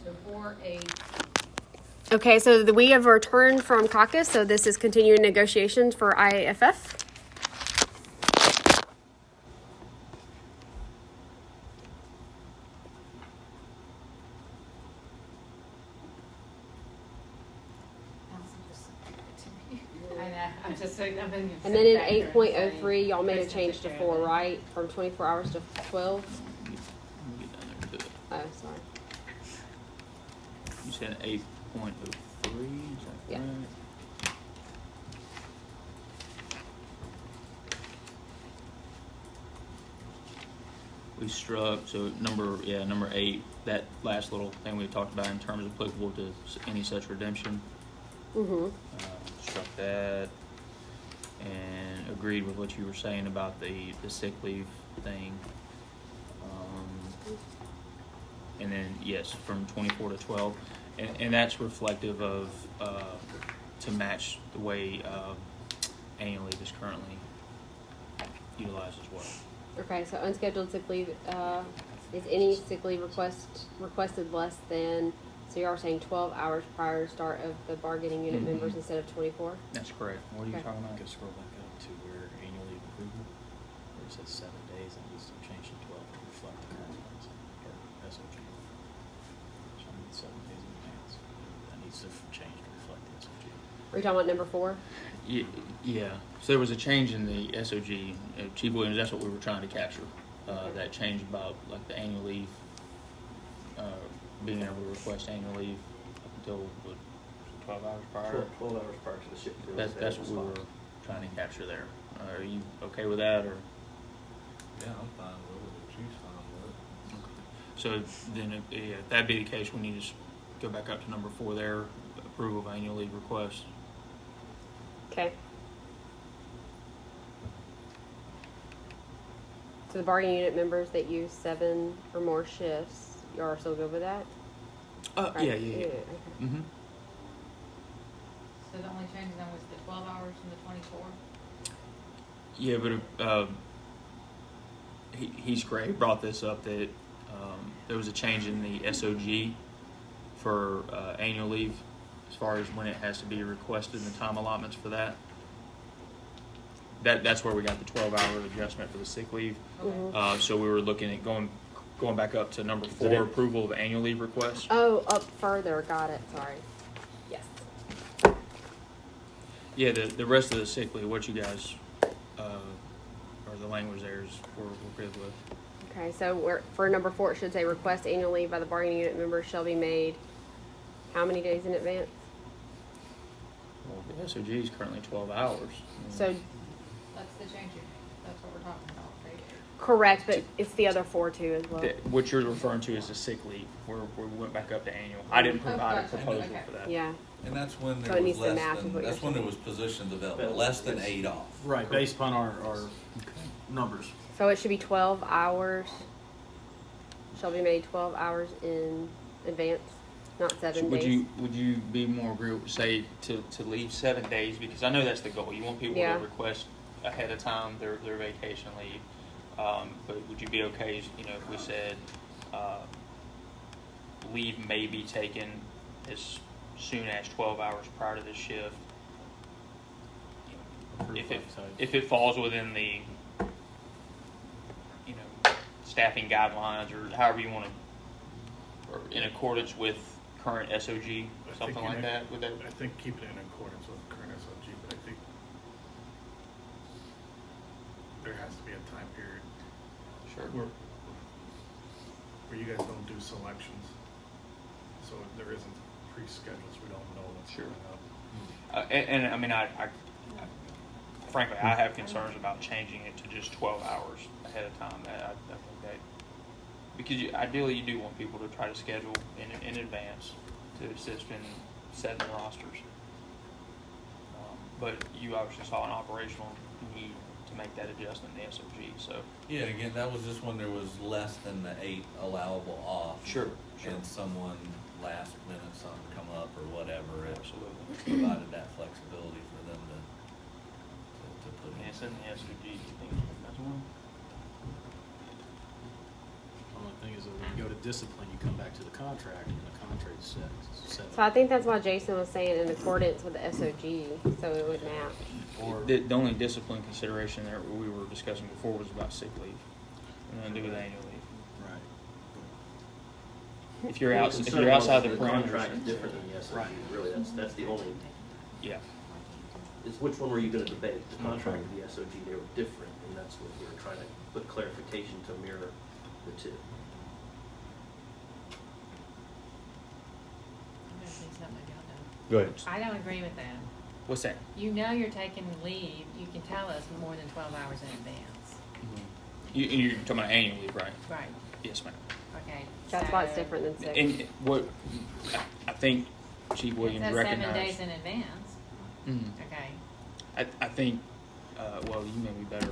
So 4-8. Okay, so we have returned from caucus, so this is continuing negotiations for IAFF. I know. I'm just saying. I've been. And then in 8.03, y'all made a change to 4, right? From 24 hours to 12? Let me get down there to it. Oh, sorry. You said 8.03, is that Yeah. right? We struck, so number 8, that last little thing we talked about in terms of applicable to any such redemption. Mm-hmm. Struck that and agreed with what you were saying about the sick leave thing. And then, yes, from 24 to 12. And that's reflective of, to match the way annual leave is currently utilized as well. Okay, so unscheduled sick leave, is any sick leave requested less than, so you are saying 12 hours prior to start of the bargaining unit Mhm. members instead of 24? That's correct. What are you Okay. talking about? Go scroll back up to where annual leave approval, where it says 7 days, and it needs to change to 12 to reflect the current ones, or SOG. So I need 7 days in advance. That needs to change to reflect the SOG. Are you talking about number 4? Yeah. So there was a change in the SOG. Chief Williams, that's what we were trying to capture. That change about like the annual leave, being able to request annual leave up until what, 12 hours prior. 12 hours prior to the ship. That's what we were trying to capture there. Are you okay with that, or? Yeah, I'm fine with it. She's fine with it. So then, if that be the case, we need to go back up to number 4 there, approval of annual leave request. Okay. So the bargaining unit members that use 7 or more shifts, you are still good with that? Right. Yeah. Okay. Mm-hmm. So the only change then was the 12 hours and the 24. Yeah, but he's great. He brought this up that there was a change in the SOG for annual leave as far as when it has to be requested and the time allotments for that. That's where we got the 12-hour adjustment for the sick leave. Mhm. So we were looking at going back up to number 4, approval of annual leave request. Oh, up further. Got it. Sorry. Yes. Yeah, the rest of the sick leave, what you guys, or the language there is we're good with. Okay, so for number 4, it should say request annual leave by the bargaining unit members shall be made how many days in advance? Well, the SOG is currently 12 hours. So That's the change you made. That's what we're talking about, right? correct, but it's the other 4 too as well. What you're referring to is the sick leave, where we went back up to annual. I didn't provide a gotcha. proposal Okay. for that. Yeah. And that's when So there it was needs to less match with than, what you're that's when there saying. was position development, less than 8 off. Right, based upon our numbers. So it should be 12 hours. Shall be made 12 hours in advance, not 7 So days. would you be more agreeable, say, to leave 7 days? Because I know that's the goal. You want people Yeah. to request ahead of time their vacation leave. But would you be okay, if we said leave may be taken as soon as 12 hours prior to the shift? If it falls within the staffing guidelines, or however you want to, or in accordance with current SOG, something like that, would that? I think keep it in accordance with current SOG, but I think there has to be a time period Sure. where you guys don't do selections. So there isn't pre-schedules, we don't know what's Sure. coming up. And I mean, I frankly, I have concerns about changing it to just 12 hours ahead of time. I think that, because ideally you do want people to try to schedule in advance to assist in setting rosters. But you obviously saw an operational need to make that adjustment in the SOG. So Yeah, again, that was just when there was less than the 8 allowable off. Sure. And someone last minute something come up or whatever, it absolutely, provided that flexibility for them to put and in. it's in the SOG. You think that's one? Only thing is that when you go to discipline, you come back to the contract, and the contract is set. So I think that's why Jason was saying in accordance with the SOG, so it would match. Or The only discipline consideration there we were discussing before was about sick leave, and nothing to do with annual leave. right. If you're Well, out, if concern you're outside the was contract is parameters, different than the SOG, Right. really, that's the only, yeah. is which one were you gonna debate? The contract or the SOG, they were different, and that's what we were trying to put clarification to mirror the two. I'm gonna say something I don't know. Go ahead. I don't agree with that. What's that? You know you're taking leave, you can tell us more than 12 hours in advance. You're talking about annual leave, right? Right, Yes, ma'am. okay. That's why it's different than sick. And what I think Chief Williams It says recognized. 7 days in advance, Mhm. okay. I think, well, you may be better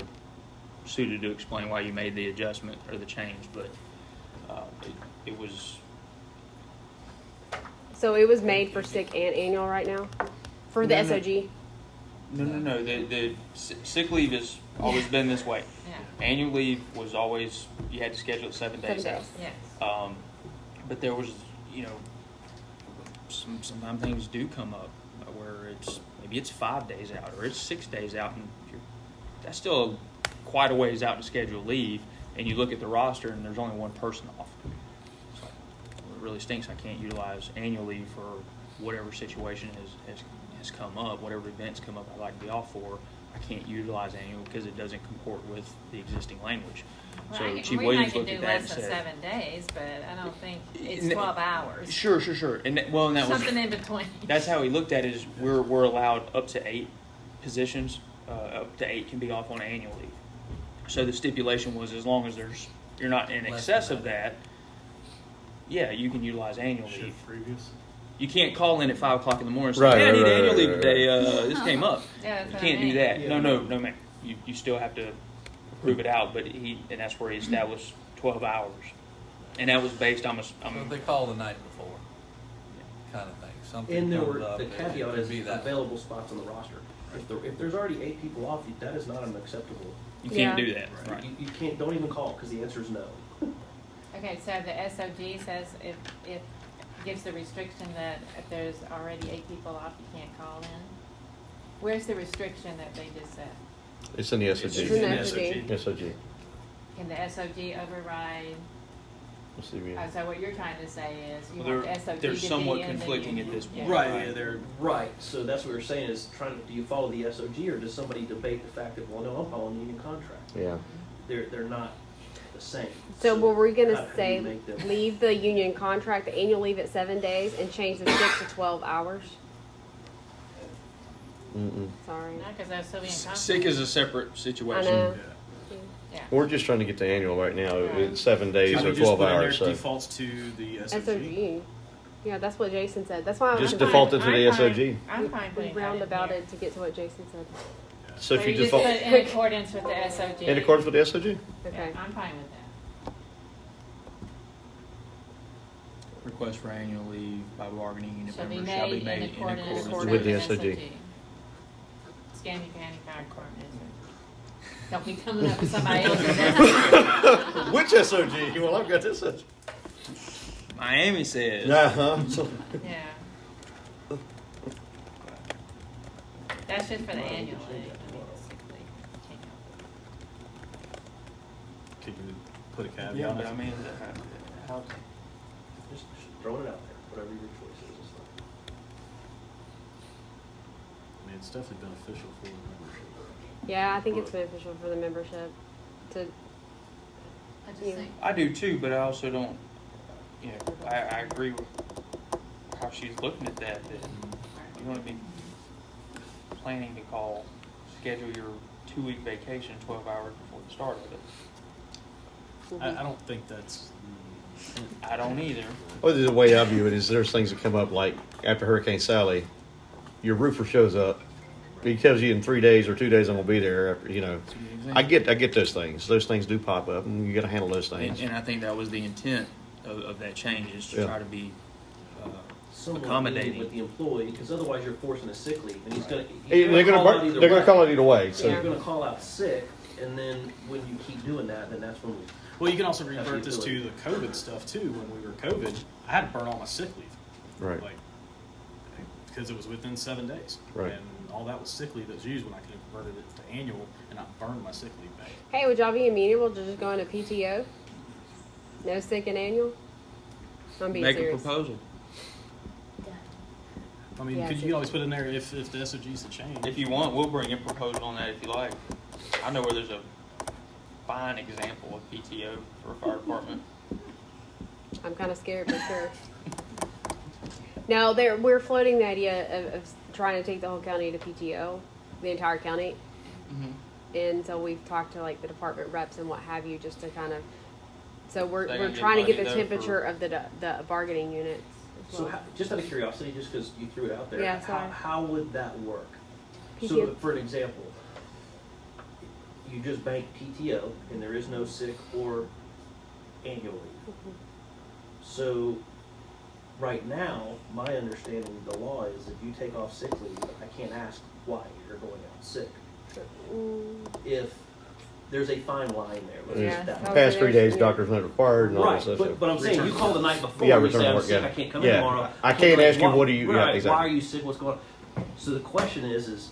suited to explain why you made the adjustment or the change, but it was, So it was made for sick and annual right now? For the No, no. SOG? no, the sick leave has always been this way. Yeah, Annual leave was always, you had to schedule it 7 days 7 out. days. yes. But there was, sometimes things do come up where maybe it's 5 days out or it's 6 days out, and that's still quite a ways out to schedule leave. And you look at the roster, and there's only one person off. So it really stinks. I can't utilize annual leave for whatever situation has come up, whatever events come up I'd like to be off for. I can't utilize annual because it doesn't comport with the existing language. Well, So I can- Chief we Williams can looked do at that and less than said, 7 days, but I don't think it's N- 12 hours. Sure. And that was Something in between. That's how he looked at it. Is we're allowed up to 8 positions. Up to 8 can be off on annual leave. So the stipulation was as long as you're not in Less excess than of that, yeah, you can utilize annual leave. Shift previous. You can't call in at 5 o'clock in the morning and say, Right, "Hey, I need right, annual right, leave right, today. This came up." Yeah, that's You what I can't do mean. that. Yeah. No, ma'am. You still have to prove it out. But and that's where he established 12 hours, and that was based on What they call the night before, kind of thing. Something And there comes were, up, the it caveat could is be that. available spots on the roster. If there's already 8 people off, that is not an acceptable. you can't Yeah. do that. Right. You can't, don't even call, because the answer is no. Okay, so the SOG says if gives the restriction that if there's already 8 people off, you can't call in. Where's the restriction that they just said? It's in the It's It's SOG. in the an SOG. SOG. Can the SOG override? Let's see, yeah. So what you're trying to say is you Well, want the SOG to they're be somewhat in the conflicting at union. this point. Yeah. Right. Yeah, they're, right, so that's what we're saying is do you follow the SOG, or does somebody debate the fact that, well, no, I'm following the union contract? Yeah. They're not the same. So were we how gonna do you say, make them- leave the union contract, the annual leave at 7 days, and change the 6 to 12 hours? Mm-mm. Sorry. No, because that's still being Sick is a separate I situation. know. Yeah. We're just trying to get the annual right now. It's 7 days So we or just 12 put in there hours. So defaults to the SOG. SOG. Yeah, that's what Jason said. That's why I was Just I'm default fine- it to the I'm fine- SOG. I'm fine we putting that in roundabouted here. to get to what Jason said. so if you just default put in accordance with the SOG. in accordance with the SOG, Okay. Yeah, I'm fine with that. Request for annual leave by bargaining unit Shall be members shall be made made in accordance With the SOG. Scanning County Fire Department. Don't be coming up with somebody else's. which SOG? Well, I've got this SOG. Miami says. Uh-huh. Yeah. That's just for the annual leave. I mean, the sick leave can't help Could you put a caveat? Yeah, on but it? I mean, how? Just throwing it out there, whatever your choice is. It's fine. I mean, it's definitely beneficial for the membership. Yeah, I think it's beneficial for the membership to, I just Yeah. think, I do too, but I also don't. I agree with how she's looking at that. That you want to be planning to schedule your 2-week vacation 12 hours before the start of it. I don't think that's. I don't either. Well, the way I view it is there's things that come up like after Hurricane Sally, your roofer shows up. He tells you in 3 days or 2 days I'm gonna be there. I get those things. Those things do pop up, and you got to handle those things. And I think that was the intent of that change, is to Yeah. try to be Somewhat accommodating. with the employee, because otherwise you're forcing a sick leave, and he's gonna. They're gonna call it either way. So You're gonna call out sick, and then when you keep doing that, then that's when Well, you can also Have revert the this to ability. the COVID stuff too. When we were COVID, I had to burn all my sick leave. Right. Like, because it was within 7 days. Right. And all that was sick leave that was used when I could have converted it to annual and I burned my sick leave back. Hey, would y'all be amenable to just going to PTO? No sick and annual? I'm being Make a serious. proposal. I mean, Yeah, could so- you always put in there if the SOG's to change? If you want, we'll bring a proposal on that if you like. I know where there's a fine example of PTO for a fire department. I'm kind of scared for sure. No, we're floating the idea of trying to take the whole county to PTO, the entire county. And so we've talked to like the department reps and what have you, just to kind of. So we're They gonna we're get trying to get the money, though, temperature for- of the bargaining units. As So well. just out of curiosity, just because you threw it out there, Yeah, sorry. how would that work? PTO. So for an example, you just bank PTO and there is no sick or annual leave. Mhm. So right now, my understanding of the law is if you take off sick leave, I can't ask why you're going out sick. Mm, If there's a fine line there, let's Yeah, just that. so- Past 3 days, Yeah. doctor's not required and all Right, that stuff. but I'm saying, you call the night before, Yeah, and you return say, to I'm work, sick, yeah. I can't come in Yeah. tomorrow. I can't Like, ask you, why- what do you- yeah, right, exactly. Why are you sick, what's going on? So the question is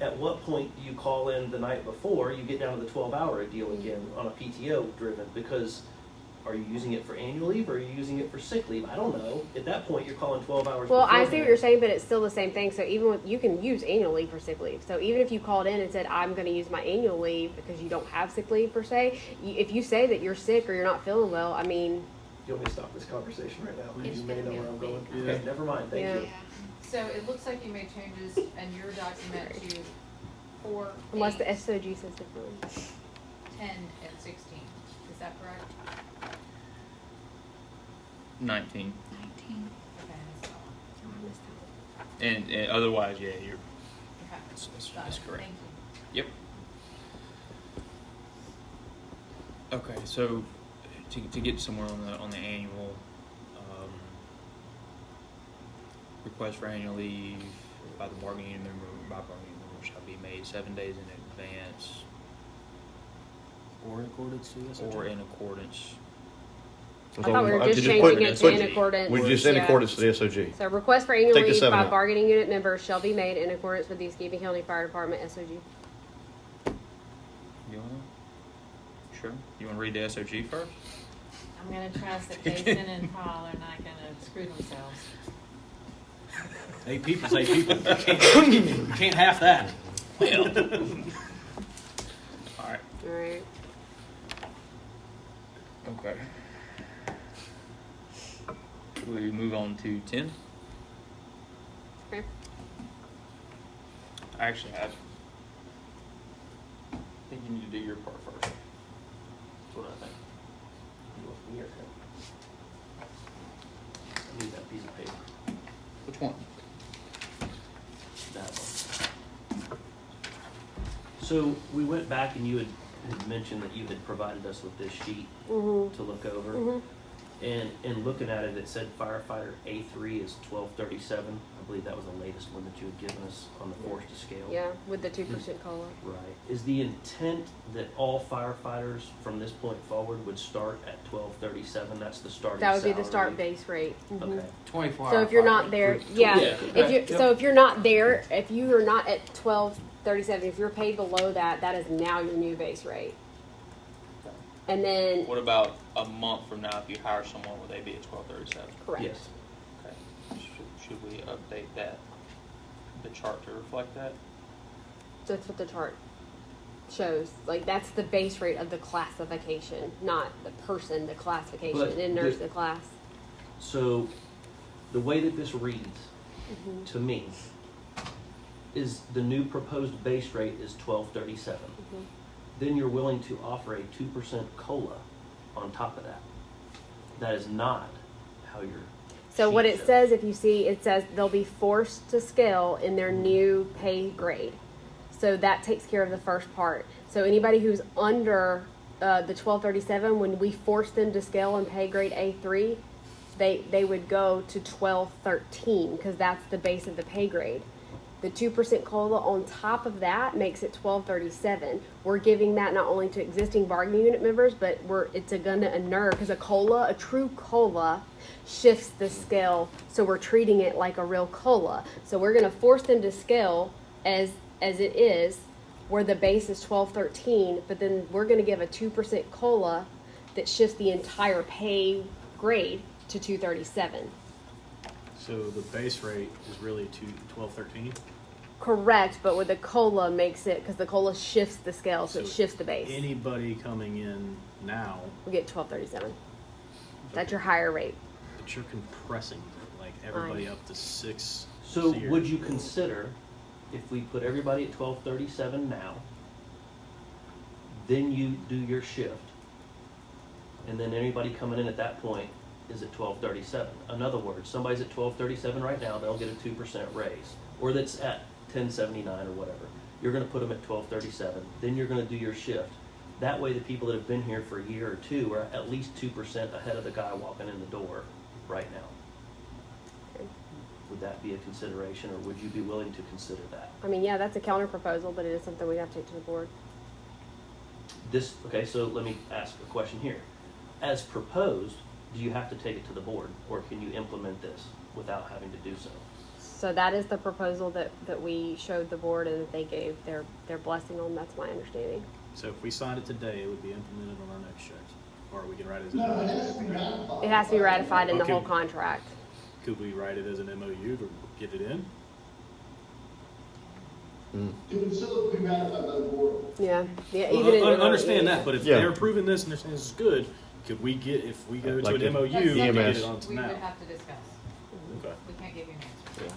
at what point do you call in the night before, you get down to the 12-hour deal again on a PTO driven, because are you using it for annual leave or are you using it for sick leave? I don't know. At that point, you're calling 12 hours Well, I see what beforehand. you're saying, but it's still the same thing. So even with, you can use annual leave for sick leave. So even if you called in and said, I'm going to use my annual leave because you don't have sick leave per se, if you say that you're sick or you're not feeling well, I mean, You want me to stop this conversation right now? It's You may gonna know be where a I'm going. week. Okay, never mind, thank Yeah. you. So it looks like you made changes in your document to 4, unless the 8, SOG says differently. 10, and 16. Is that correct? 19. 19. Okay, that's all. And otherwise, yeah, you're. Okay. Got That's it. correct. Thank you. Yep. Okay, so to get somewhere on the annual request for annual leave by the bargaining unit member shall be made 7 days in advance Or in accordance to SOG. or in accordance. I thought we were just Just changing put- it to put- in accordance. We just in yeah. accordance to the SOG. So request for annual Take the leave 7 by out. bargaining unit members shall be made in accordance with the Escambia County Fire Department SOG. You wanna? Sure. You want to read the SOG first? I'm gonna trust that Jason and Paul are not gonna screw themselves. 8 people's 8 people. You can't half that. Well. All right. All right. Okay. We move on to 10. Okay. Actually, I think you need to do your part first. That's what I think. You want me or him? I need that piece of paper. Which one? That one. So we went back and you had mentioned that you had provided us with this sheet Mm-hmm. to look over. Mm-hmm. And in looking at it, it said firefighter A3 is 1237. I believe that was the latest one that you had given us on the force to scale. Yeah, with the 2% COLA. Right. Is the intent that all firefighters from this point forward would start at 1237? That's the starting That would be the salary? start base rate. Mhm. Okay. 24 So if you're not there, yeah. Yeah. If you so if you're not there, if you are not at 1237, if you're paid below that, that is now your new base rate. And then What about a month from now if you hire someone, would they be at 1237? correct. Yes. Okay. Should we update that, the chart to reflect that? That's what the chart shows. Like that's the base rate of the classification, not the person, the classification. But And then there's the- the class. So the way that this reads Mm-hmm. to me is the new proposed base rate is 1237. Mm-hmm. Then you're willing to offer a 2% COLA on top of that. That is not how your So what sheet it shows. says, if you see, it says they'll be forced to scale in their new pay grade. So that takes care of the first part. So anybody who's under the 1237, when we force them to scale in pay grade A3, they would go to 1213 because that's the base of the pay grade. The 2% COLA on top of that makes it $12.37. We're giving that not only to existing bargaining unit members, but it's gonna inure, because a true COLA shifts the scale, so we're treating it like a real COLA. So we're gonna force them to scale as it is, where the base is $12.13, but then we're gonna give a 2% COLA that shifts the entire pay grade to $2.37. So the base rate is really $12.13. Correct, but with the COLA makes it, because the COLA shifts the scale, so it So shifts the base. Anybody coming in now, We get $12.37. That's your higher rate. but you're compressing like everybody up to 6. So a year. would you consider, if we put everybody at 12:37 now, then you do your shift, and then anybody coming in at that point is at 12:37? In other words, somebody's at 12:37 right now, they'll get a 2% raise, or that's at 10:79 or whatever. You're gonna put them at 12:37, then you're gonna do your shift. That way, the people that have been here for a year or two are at least 2% ahead of the guy walking in the door right now. Would that be a consideration, or would you be willing to consider that? I mean, yeah, that's a counter proposal, but it is something we have to take to the board. Okay, so let me ask a question here. As proposed, do you have to take it to the board, or can you implement this without having to do so? So that is the proposal that we showed the board and that they gave their blessing on. That's my understanding. So if we signed it today, it would be implemented on our next checks, or we can write it as No, an it has to be MOU. ratified. It has to be ratified in the Okay. whole contract. Could we write it as an MOU to get it in? To consider to be ratified by the board. Yeah, yeah. Well, Even in understand that, but if Yeah. they're approving this and they're saying this is good, could we get, if we go to Like an the MOU, That's get EMS. it on to We would now? have to discuss. Okay. We can't give you an answer.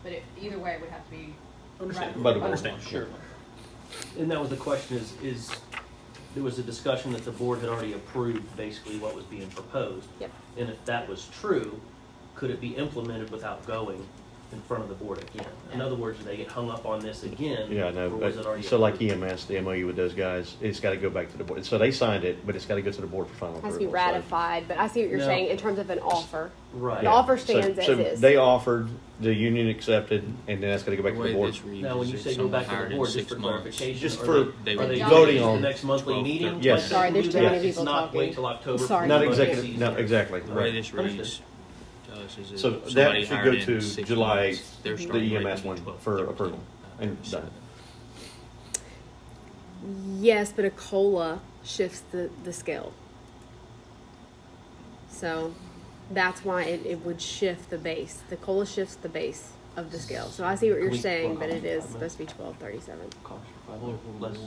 But either way, it would have to be. Understand. By the board. Understand. Sure. And that was the question is there was a discussion that the board had already approved basically what was being proposed. Yep. And if that was true, could it be implemented without going in front of the board again? In other words, do they get hung up on this again? Yeah, I know, or was it but, already so like approved? EMS, the MOU with those guys, it's gotta go back to the board. So they signed it, but it's gotta go to the board for final has approval. to be ratified, but I see what you're No. saying in terms of an offer. Right. The offer So- stands as so is. they offered, the union accepted, and then that's gotta go back The to way the board. this reads Now, when is you if say go someone back to hired the in board, just 6 for months, clarification, Just are for- they they doing voting it on- the next monthly 12, meeting? 13. Yes. Like Sorry, there's we too do many that? people It's not talking. wait till October. for Sorry. Not the budget executive, season. no, exactly, The way right. this Understood. reads to us is So if that somebody should hired go in to 6 July, months, their the starting rate EMS would be one for 12, approval, and 13. done. Yes, but a COLA shifts the scale. So that's why it would shift the base. The COLA shifts the base of the scale. So I see what Can you're we- saying, but hold it on is 5 supposed to be 12.37. Cost for 5 minutes. Let's-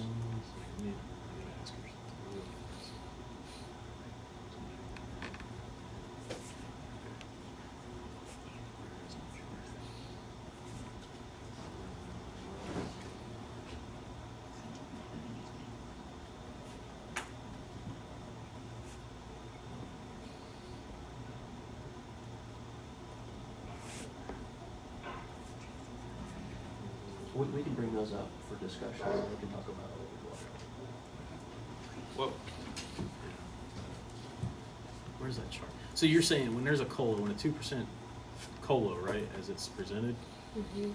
We can bring those up for discussion, and we can talk about it. Well, Where's that chart? So you're saying when there's a COLA, when a 2% COLA, right, as it's presented,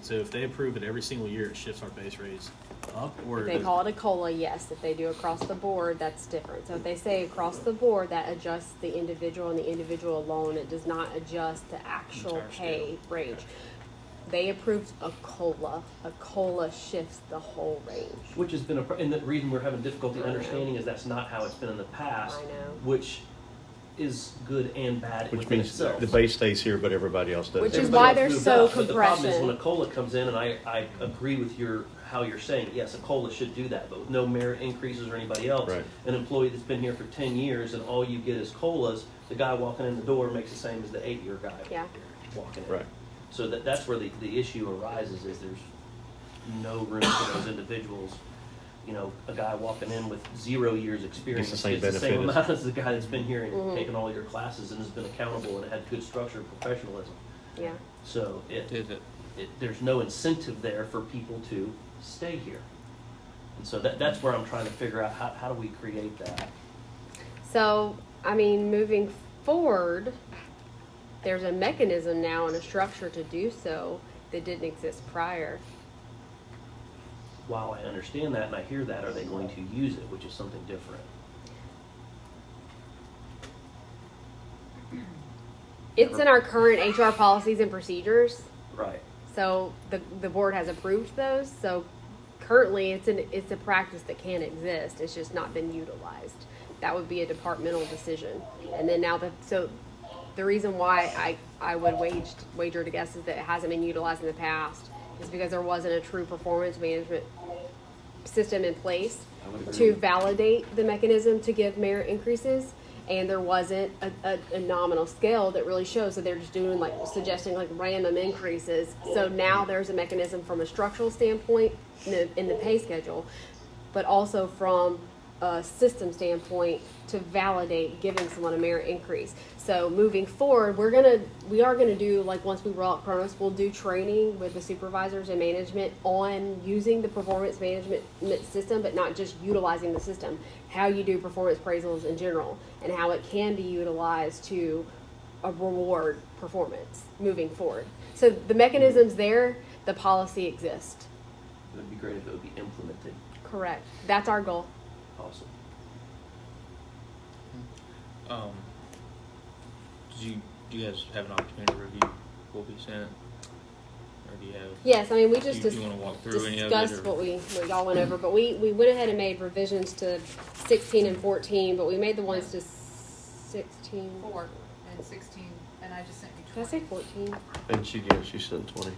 so if they approve it every single year, it shifts our base rates up, or If they does- call it a COLA, yes. If they do across the board, that's different. So if they say across the board, that adjusts the individual and the individual alone. It does not adjust the actual Entire pay range. They approved a COLA. A COLA shifts the whole range. Which has been and the reason we're having difficulty understanding is that's not how it's been in the past. I know. Which is good and bad Which within means itself. the base stays here, but everybody else does. Which is Everybody why else there's moved so up, but the problem is compression. when a COLA comes in, and I agree with how you're saying, yes, a COLA should do that, but with no merit increases or anybody else. Right. An employee that's been here for 10 years and all you get is COLAs, the guy walking in the door makes the same as the 8-year guy Yeah. walking in. Right. So that's where the issue arises, is there's no room for those individuals. You know, a guy walking in with 0 years experience Gets the same gets the same benefit amount as the guy that's been here and Mhm. taken all your classes and has been accountable and had good structure and professionalism. Yeah. So Did it- there's no incentive there for people to stay here. And so that's where I'm trying to figure out how do we create that? So, I mean, moving forward, there's a mechanism now and a structure to do so that didn't exist prior. While I understand that and I hear that, are they going to use it, which is something different? It's in our current HR policies and procedures. Right. So the board has approved those. So currently, it's a practice that can exist. It's just not been utilized. That would be a departmental decision. And then now the reason why I would wager to guess is that it hasn't been utilized in the past is because there wasn't a true performance management system in place to validate the mechanism to give merit increases. And there wasn't a nominal scale that really shows that they're just doing suggesting random increases. So now there's a mechanism from a structural standpoint in the pay schedule, but also from a system standpoint to validate giving someone a merit increase. So moving forward, we are gonna do, once we roll out Kronos, we'll do training with the supervisors and management on using the performance management system, but not just utilizing the system, how you do performance appraisals in general, and how it can be utilized to reward performance moving forward. So the mechanism's there, the policy exists. It would be great if it would be implemented. Correct. That's our goal. Awesome. Do you guys have an opportunity to review what we sent? Or do you have? Yes, I mean, we just do you want to walk through any of it? discussed what y'all went over, but we went ahead and made revisions to 16 and 14, but we made the ones to 16. 4 and 16, and I just sent you Did I 20. say 14? And she sent 20.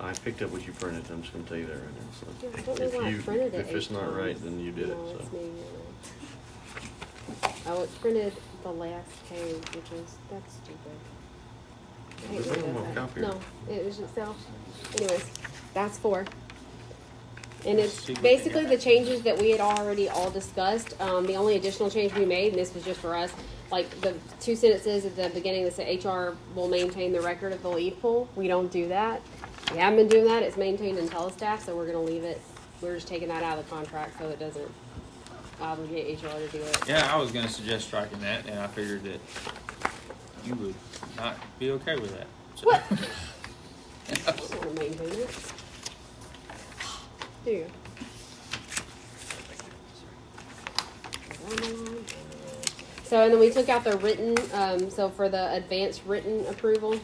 I picked up what you printed. I'm just gonna tell you that right now. Yeah, I So don't know why I printed it if it's 8 not times. right, then you did it. No, So. it's me. Oh, it printed the last page, that's stupid. I hate There's when it one does more that. copy. No, it was itself. Anyways, that's 4. And it's See what they basically got. the changes that we had already all discussed. The only additional change we made, and this was just for us, the 2 sentences at the beginning that say HR will maintain the record of the leave pool. We don't do that. We haven't been doing that. It's maintained in Telestaff, so we're going to leave it. We're just taking that out of the contract so it doesn't obligate HR to do it. Yeah, I was going to suggest striking that, and I figured that you would not be okay with that. So. What? I don't want to maintain it. Do you? So, and then we took out the written, so for the advanced written approval.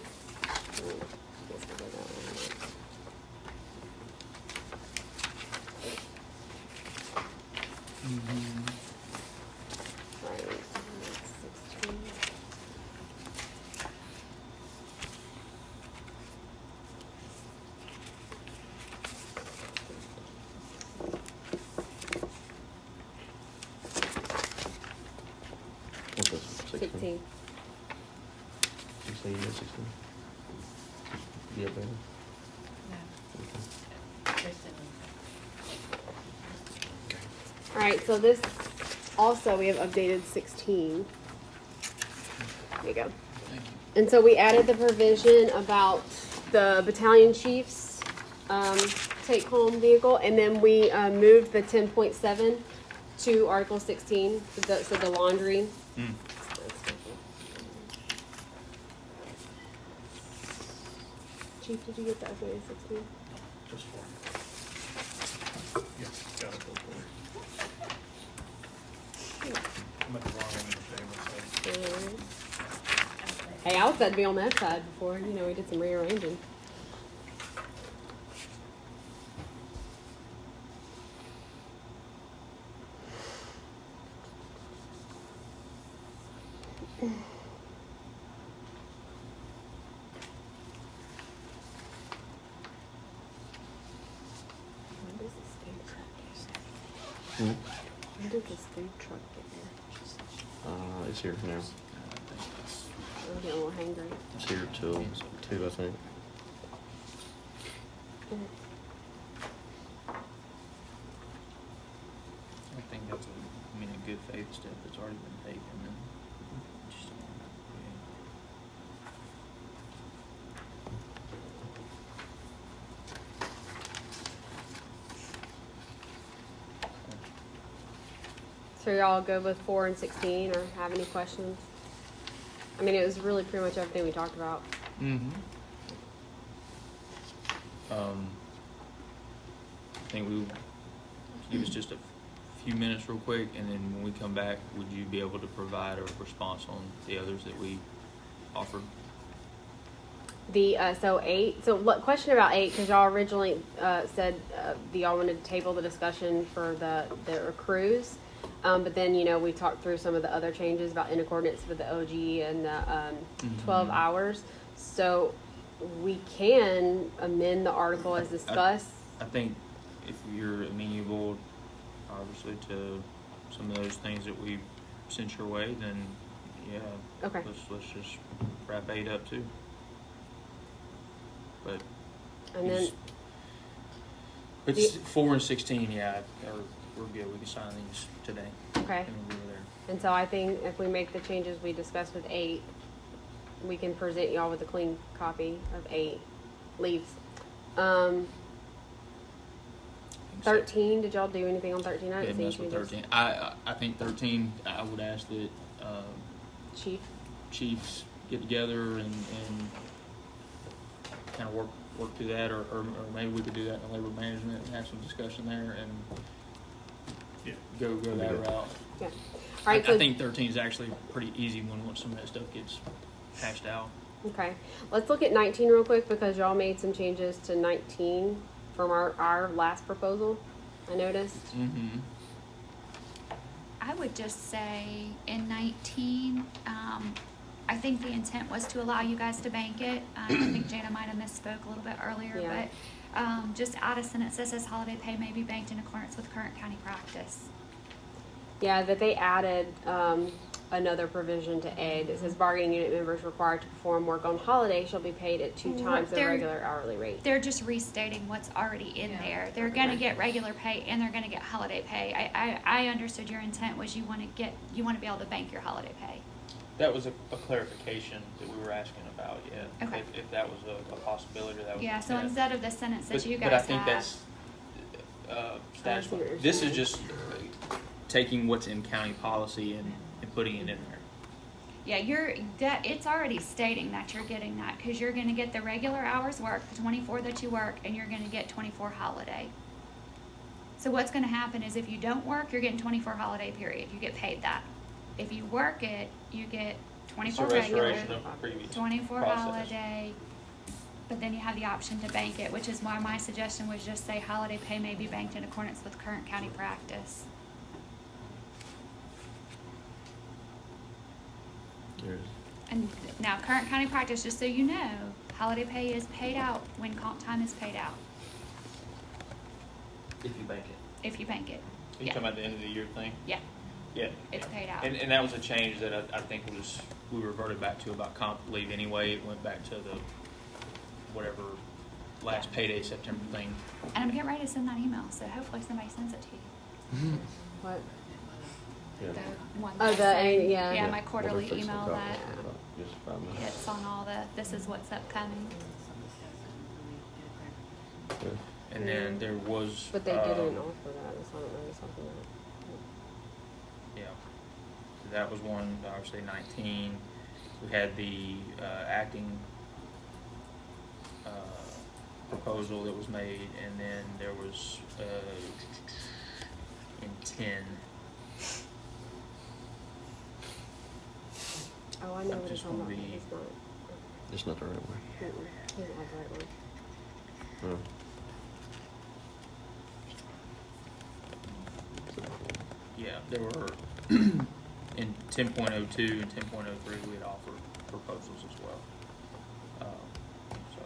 Right, 16. What's this? 16. You say you did 16? You have that? No. Kristen. All right, so this also we have updated 16. There you go. Thank you. And so we added the provision about the battalion chief's take-home vehicle, and then we moved the 10.7 to Article 16, so the laundry. Mm. Chief, did you get that updated 16? Just 4. Yes, got it. I'm at the wrong end of the table, so. Hey, I was about to be on that side before, we did some rearranging. When does this food truck get here? When did this food truck get here? It's here now. I'm getting a little hangry. It's here till 2, I think. I think that's a good faith step that's already been taken. And just, So y'all go with 4 and 16 or have any questions? I mean, it was really pretty much everything we talked about. Mm-hmm. I think we give us just a few minutes real quick, and then when we come back, would you be able to provide a response on the others that we offered? The so 8. So question about 8, because y'all originally said y'all wanted to table the discussion for the accrues, but then we talked through some of the other changes about in accordance with the OG and the 12 hours. So we can amend the article as discussed. I think if you're amenable, obviously, to some of those things that we sent your way, then yeah. Okay. Let's just wrap 8 up too. But And then but the- 4 and 16, yeah, we're good. We can sign these today. okay. And we'll be there. And so I think if we make the changes we discussed with 8, we can present y'all with a clean copy of 8 leaves. 13, did y'all do anything on 13? I Yeah, didn't see any mess with changes. 13. I think 13. I would ask that Chief. chiefs get together and kind of work through that, or maybe we could do that in labor management and have some discussion there and Yeah. go that good. route. Yeah. All right. I think 13 is actually pretty easy once some of that stuff gets hashed out. Okay. Let's look at 19 real quick because y'all made some changes to 19 from our last proposal, I noticed. Mm-hmm. I would just say in 19, I think the intent was to allow you guys to bank it. I think Jana might have misspoke a little bit earlier, Yeah. but just add a sentence that says holiday pay may be banked in accordance with current county practice. Yeah, that they added another provision to A that says bargaining unit members required to perform work on holiday shall be paid at 2 times the They're- regular hourly rate. They're just restating what's already in Yeah. there. They're gonna get regular pay and they're gonna get holiday pay. I understood your intent was you wanna be able to bank your holiday pay. That was a clarification that we were asking about, yeah. Okay. If that was a possibility, that was. Yeah, so instead of the sentence that you guys But I think have. that's, I status, see what you're this saying. is just taking what's in county policy and putting it in there. Yeah, it's already stating that you're getting that because you're gonna get the regular hours work, the 24 that you work, and you're gonna get 24 holiday. So what's gonna happen is if you don't work, you're getting 24 holiday period. You get paid that. If you work it, you get 24 It's a regular, restoration of the previous 24 process. holiday, but then you have the option to bank it, which is why my suggestion was just say holiday pay may be banked in accordance with current county practice. And now, current county practice, just so you know, holiday pay is paid out when comp time is paid out, If you bank it. if you bank it. You Yeah. talking about the end of the year thing? Yeah, Yeah. it's yeah. paid out. And that was a change that I think we reverted back to about comp leave anyway. It went back to the whatever last payday September thing. And I'm getting ready to send that email, so hopefully somebody sends it to you. What? Yeah. The one Oh, that the- said- yeah. Yeah, Yeah. my quarterly Well, they're fixing email to that talk about just 5 minutes. hits on all this is what's upcoming. Yeah. And then there was. But they didn't offer that. That's what I don't know something about. Yeah. So that was one, obviously 19. We had the acting proposal that was made, and then there was in 10. Oh, I know I'm what it's just talking gonna about. be- It's not. It's not the right way. He doesn't have the right one. Oh. Yeah, there were in 10.02 and 10.03 we had offered proposals as well. So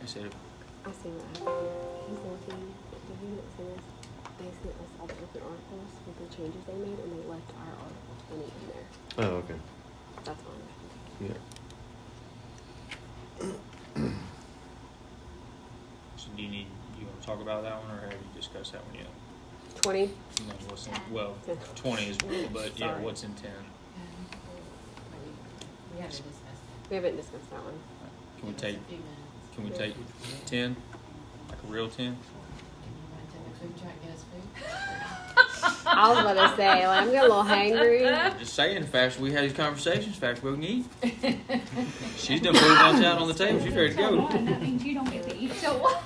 I said, I see what happened. He's looking. Did he not send us? They sent us all the different articles with the changes they made, and they left our article 20 in there. Oh, okay. That's fine. Yeah. so do you want to talk about that one, or have you discussed that one yet? 20. You know, what's in, well, 20 as well, but yeah, Sorry. what's in 10? We haven't discussed that. We haven't discussed that one. Can we Give us a take? few minutes. Can we take 10? Like a real 10? Can you run to the food truck and get us food? I was about to say, like, I'm getting a little hangry. Just saying, the faster we have these conversations, the faster we can eat. She's done put a bunch out on the table. She's ready to go. That means you don't get to eat. So what?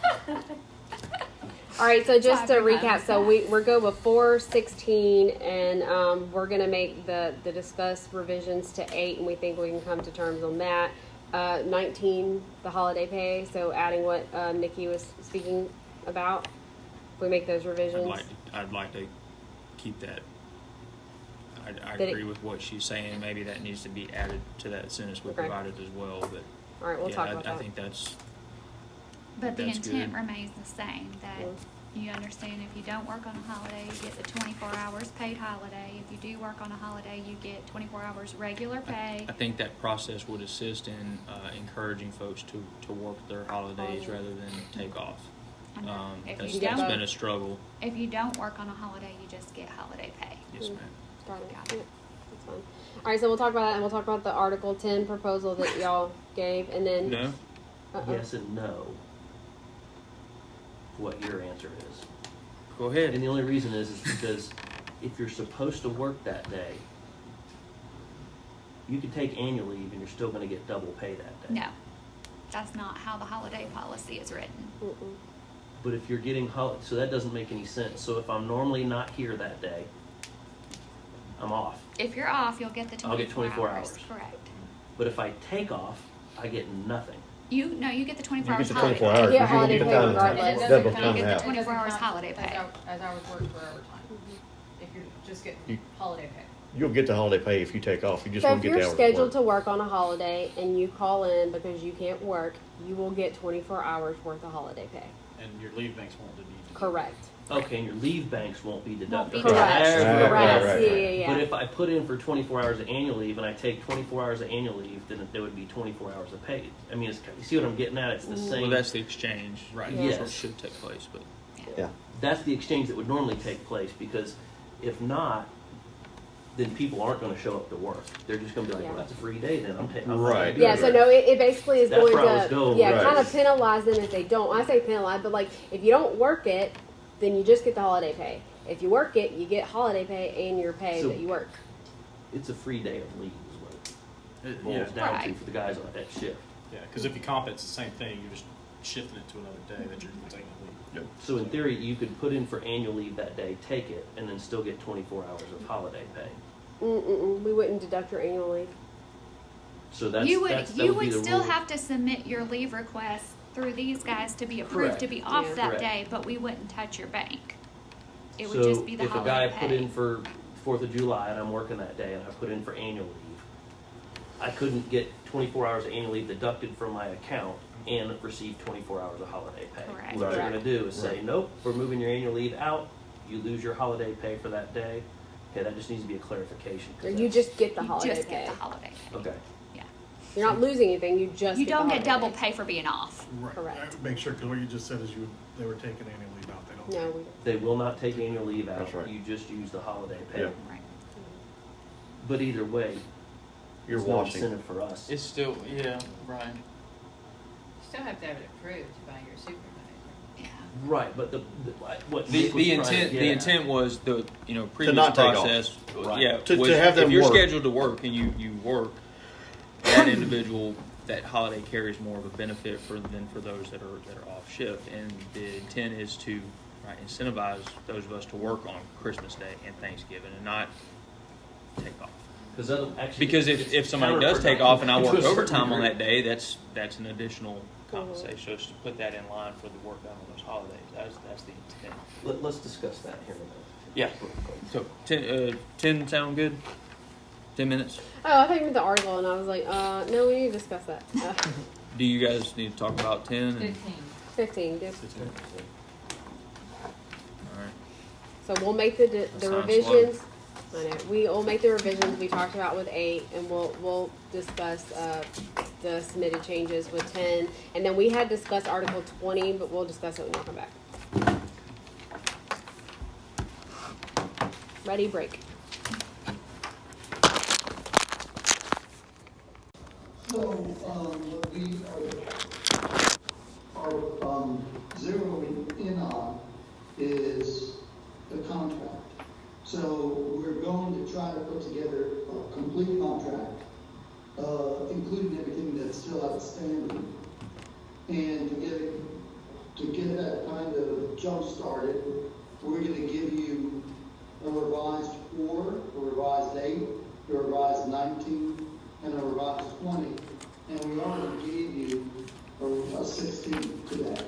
All right, so just to Sorry, recap, so we're go with 416, and we're gonna make the discuss revisions to 8, and we think we can come to terms on that. 19, the holiday pay, so adding what Nikki was speaking about. If we make those revisions. I'd like to keep that. I Did it- agree with what she's saying. Maybe that needs to be added to that sentence we Okay. provided as well. But All right, we'll yeah, talk about I that. think that's. But the That's intent good. remains the same, that you understand if you don't work on a holiday, you get the 24 hours paid holiday. If you do work on a holiday, you get 24 hours regular pay. I think that process would assist in encouraging folks to work their holidays rather than take off. And if That's you don't- been a struggle. If you don't work on a holiday, you just get holiday pay. Yes, ma'am. Starting. Got it. Yep, that's fine. All right, so we'll talk about that, and we'll talk about the Article 10 proposal that y'all gave, and then. No. Yes and no. What your answer is. Go ahead. And the only reason is because if you're supposed to work that day, you can take annual leave and you're still gonna get double pay that day. No, that's not how the holiday policy is written. Mm-mm. But if you're getting so that doesn't make any sense. So if I'm normally not here that day, I'm off. If you're off, you'll get the 24 I'll get 24 hours. hours. Correct. But if I take off, I get nothing. You get the 24 You hours get the holiday 24 pay. hours. Yeah, You're gonna holiday get pay time- regardless. It double doesn't time count- and a half. it doesn't 24 hours count holiday pay. As hours worked for overtime. If you're just getting You- holiday pay. You'll get the holiday pay if you take off. You just So won't if get you're the hours. scheduled to work on a holiday and you call in because you can't work, you will get 24 hours worth of holiday pay. And your leave banks won't need to. Correct. Okay, and your leave banks won't be deducted. be Correct. That's Right, what- Correct. right, Yeah, right. yeah, yeah. But if I put in for 24 hours of annual leave and I take 24 hours of annual leave, then there would be 24 hours of pay. I mean, you see what I'm getting at? It's the same. Well, that's the exchange. Right. Yeah. That's what Yes. should take place. But Yeah. That's the exchange that would normally take place, because if not, then people aren't gonna show up to work. They're just gonna be like, Yeah. well, that's a free day then, I'm taking. Right. Yeah, so no, it basically is That's going where I was to, going, yeah, right. kind of penalize them if they don't. I say penalize, but like, if you don't work it, then you just get the holiday pay. If you work it, you get holiday pay and your pay So- that you work. It's a free day of leave is what it Yeah, boils down to Right. for the guys on that shift. yeah, because if you comp it, it's the same thing. You're just shifting it to another day that you're taking leave. So in theory, you could put in for annual leave that day, take it, and then still get 24 hours of holiday pay. We wouldn't deduct your annual leave. So that's, You would that you would be would the still rule. have to submit your leave request through these guys to be approved to be Correct. off Yeah. that Correct. day, but we wouldn't touch your bank. It would So just be the if a holiday guy pay. put in for 4th of July and I'm working that day and I put in for annual leave, I couldn't get 24 hours of annual leave deducted from my account and receive 24 hours of holiday pay. Correct. What they're Right. gonna do is say, Right. nope, we're moving your annual leave out, you lose your holiday pay for that day. Okay, that just needs to be a clarification. 'cause You that's- just get the You holiday just pay. get the holiday pay. Okay. Yeah. You're not losing anything. You just You get the don't get holiday double pay. pay for being off. Right. Correct. Make sure, because what you just said is they were taking annual leave out, they don't. No, we don't. They will not take annual leave out. That's right. You just use the holiday pay. Yeah. Right. But either way, You're there's no washing. incentive for us. it's still Brian. You still have to have it approved by your supervisor. Yeah. Right, but what The, Nick was the trying to intent get the at- intent was the previous not take off. process. Right. Yeah, To was have them if you're work. scheduled to work and you work, that individual, that holiday carries more of a benefit than for those that are off shift. And the intent is to incentivize those of us to work on Christmas Day and Thanksgiving and not take off. Because it's if somebody does take counterproductive off and I to a work certain overtime on degree. that day, that's an additional compensation. So it's to put that in line for the work done on those holidays. That's the intent. Let's discuss that here in a minute. Yeah. So 10 sound good? 10 minutes? Oh, I thought you meant the article, and I was like, no, we need to discuss that. Do you guys need to talk about 10? And, 15. 15. Good. all right. So we'll make the sounds revisions. I know we will make the revisions we talked about with 8, and we'll discuss the submitted changes with 10, and then we had discussed Article 20, but we'll discuss it when y'all come back. Ready, break. So, what we are zeroing in on is the contract. trying to put together a complete contract, including everything that's still outstanding. And to get that kind of jump started, we're gonna give you a revised 4, a revised 8, a revised 19, and a revised 20. And we already gave you a 16 today.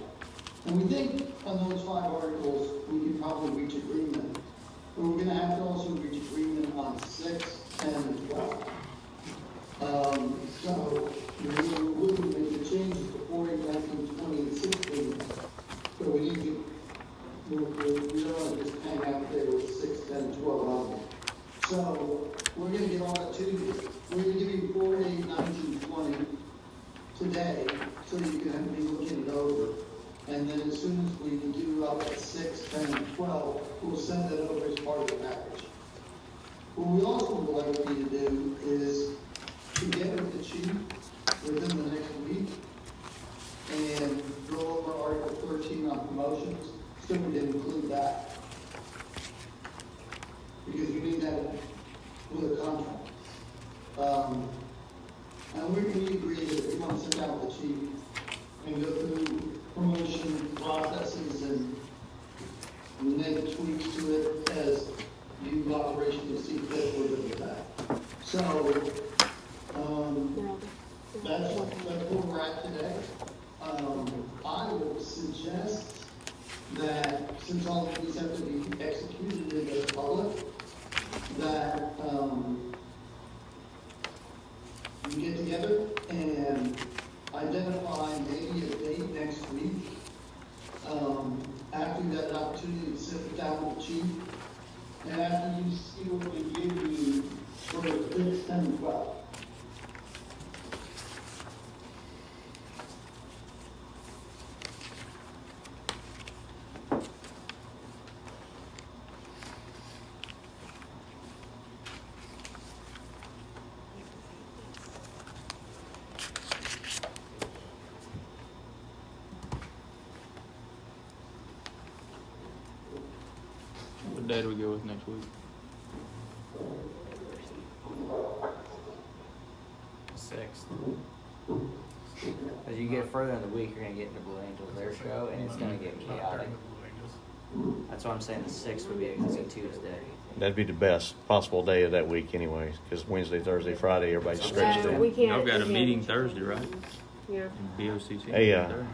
And we think on those 5 articles, we can probably reach agreement. But we're gonna have to also reach agreement on 6, 10, and 12. So we're looking to make the changes to 4, 8, 19, 20, and 16. So we need to, we don't want to just hang out there with 6, 10, 12 on them. So we're gonna get all that to you. We're gonna give you 4, 8, 19, 20 today, so you can be looking it over. And then as soon as we can do up at 6, 10, and 12, we'll send that over as part of the package. What we also would like you to do is to get with the chief within the next week and go over Article 13 on promotions, so we didn't include that. Because you need that with a contract. And we agree that if you want to sit down with the chief and go through promotion processes and make tweaks to it as you operationally see fit, we're good with that. So, that's where we're at today. I would suggest that since all of these have to be executed in the public, that you get together and identify maybe a date next week. After you have an opportunity to sit down with the chief, and after you see what we give you for the 6, 10, and 12. What day do we go with next week? 6th. As you get further in the week, you're gonna get into Blue Angels, their show, and it's gonna get chaotic. That's why I'm saying the 6th would be a Tuesday. That'd be the best possible day of that week anyways, because Wednesday, Thursday, Friday, everybody's stretched we in. can't. Y'all got a we meeting can't- Thursday, right? Yeah. BOCC. Hey, That's gonna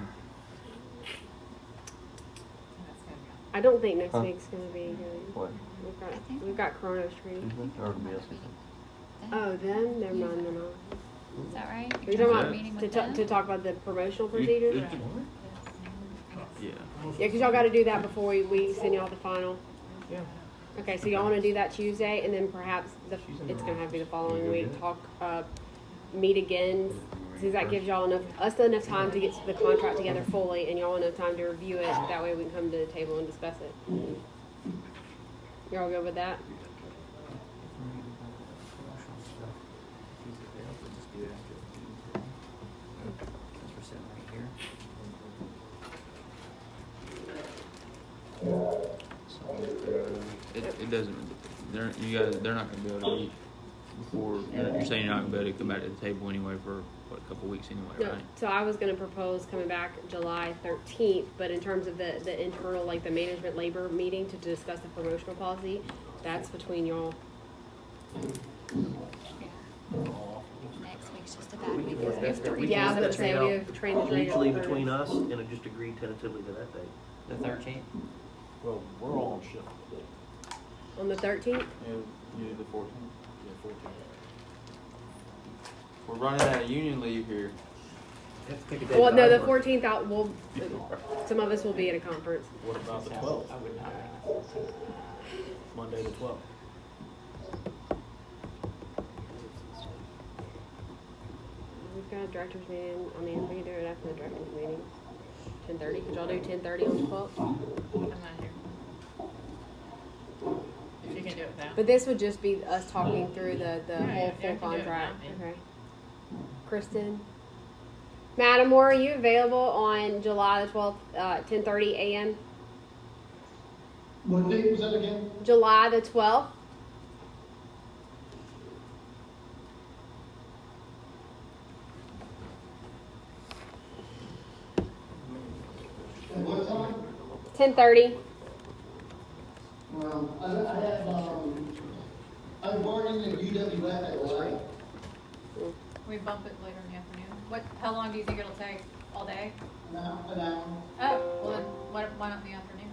I don't think next Huh? week's gonna be good. What? We've got Chronos training. Or BLCC. Oh, them? Never mind, they're not. Is that right? Are you You're talking not about meeting to, with ta- them? to talk about the promotional procedures? Yeah. Yeah, because y'all got to do that before we send y'all the final. Yeah. Okay, so y'all want to do that Tuesday, and then perhaps it's gonna have to be the following week. Meet again. Since that gives y'all enough time to get the contract together fully, and y'all enough time to review it. That way we can come to the table and discuss it. Y'all good with that? It doesn't, they're not gonna be able to meet before, you're saying you're not gonna be able to come back to the table anyway for, what, a couple weeks anyway, No, right? so I was gonna propose coming back July 13th, but in terms of the internal, like the management labor meeting to discuss the promotional policy, that's between y'all. Next week's just a bad week. 'cause we have to We read Yeah, I was can gonna say, work we that have trained the trainer. mutually between us and just agree tentatively to that date. The 13th? Well, we're all on shift. On the 13th? And you the 14th? Yeah, 14th. We're running out of union leave here. Have to pick a date Well, that no, I the work. 14th some of us will be at a conference. What about the 12th? I would not. Monday the 12th? We've got a director's meeting, we can do it after the director's meeting. 10:30, could y'all do 10:30 on the 12th? I'm not here. If you can do it now. But this would just be us talking through the Yeah, whole yeah, full I can do it contract. now, Okay. Kristen? Madam, are you available on July the 12th, 10:30 a.m.? What date was that again? July the 12th? 10:30. Well, I'm barring the UWF at 11. We bump it later in the afternoon. How long do you think it'll take? All day? An hour. Oh, well then, why not in the afternoon?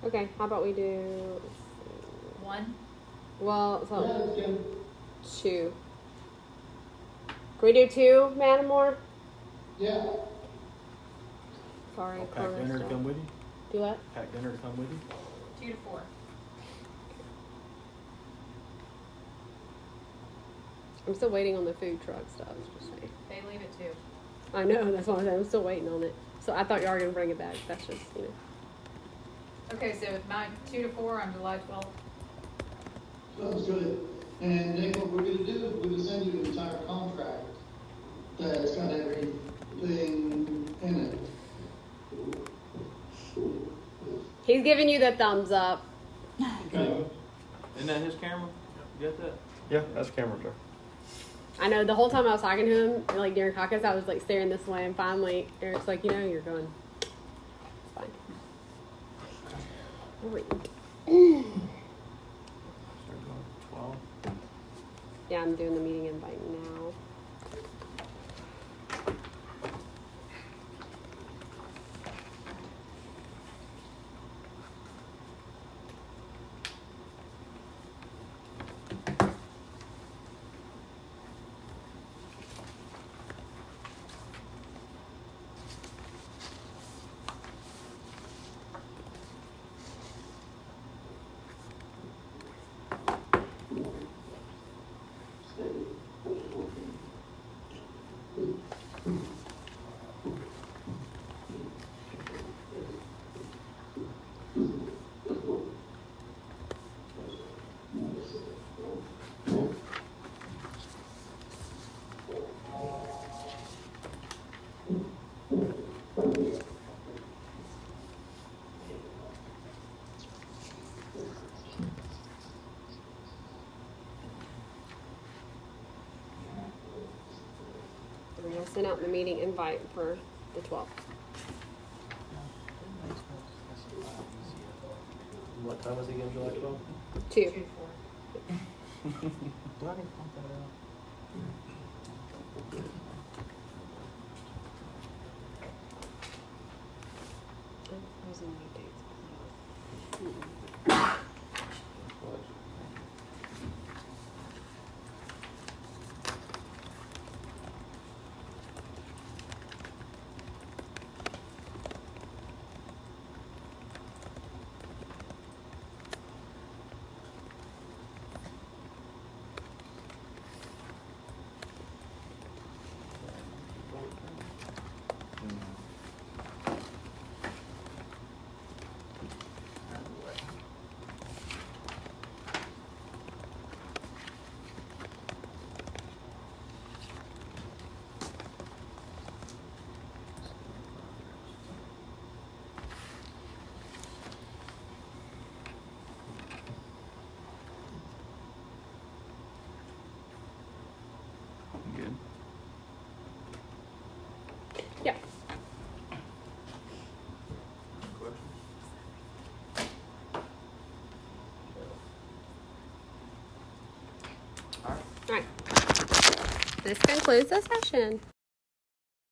Okay, how about we do, 1? well, Yeah, so that's good. 2. Can we do 2, Madam Moore? Yeah. Sorry, I'll pack dinner to cornerstone. come with you? Do what? Pack dinner to come with you? 2 to 4. I'm still waiting on the food truck stuff. Just saying. They leave it 2. I know, that's what I'm saying. I'm still waiting on it. So I thought you were going to bring it back. That's just, you know. Okay, so 2 to 4 on July 12th. Sounds good. And then what we're gonna do is we're gonna send you an entire contract that's got everything in it. He's giving you the thumbs up. Okay. Isn't that his camera? You got that? Yeah, that's camera there. I know the whole time I was talking to him, like during caucus, I was like staring this way, and finally Eric's like, you're going. It's fine. Wait. 12. Yeah, I'm doing the meeting invite now. I'm gonna send out the meeting invite for the 12th. What time is it again, July 12th? 2. 2 to 4. Do I need to pump that out? Good. Yeah. All right. This concludes the session.